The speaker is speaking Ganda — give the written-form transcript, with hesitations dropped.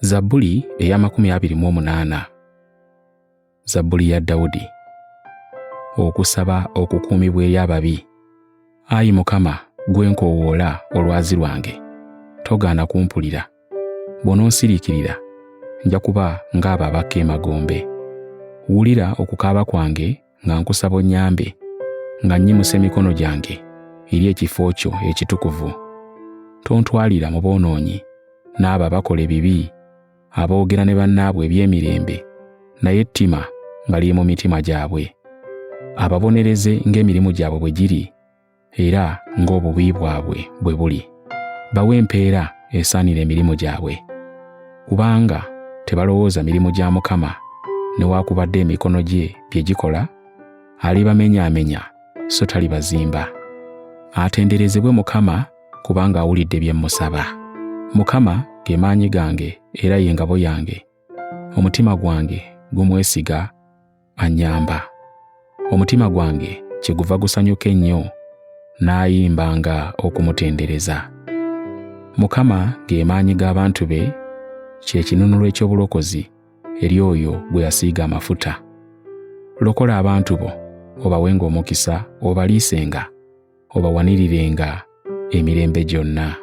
Zabbuli eya 28. Zabbuli ya Dawudi. Okusaba okukuumibwa eri ababi. Ayi Mukama, gwe nkoowoola olwazi lwange, togaana kumpulira. Bw'onoonsiriikirira, nja kuba ng'abo abakka emagombe. Wulira okukaaba kwange nga nkusaba onnyambe, nga nnyimusa emikono gyange eri ekifo kyo ekitukuvu. Tontwalira mu boonoonyi n'abo abakola ebibi, aboogera ne bannaabwe eby'emirembe, naye ettima nga liri mu mitima gyabwe. Ababonereze ng'emirimu gyabwe bwe giri, era ng'obubi bwabwe bwe buli. Bawe empeera esaanira emirimu gyabwe. Kubanga tebalowooza mirimu gya Mukama, newaakubadde emikono gye bye gikola, alibamenyaamenya so talibazimba. Atenderezebwe Mukama, kubanga awulidde bye mmusaba. Mukama ge maanyi gange era ye ngabo yange. Omutima gwange gumwesiga, annyamba. Omutima gwange kyeguva gusanyuka ennyo, n'ayimbanga okumutendereza. Mukama ge maanyi g'abantu be, kye kinunula eky'obulokozi eri oyo gwe yasiiga amafuta. Lokola abantu bo, obawenga omukisa, obaliisenga, obawanirirenga emirembe gyonna.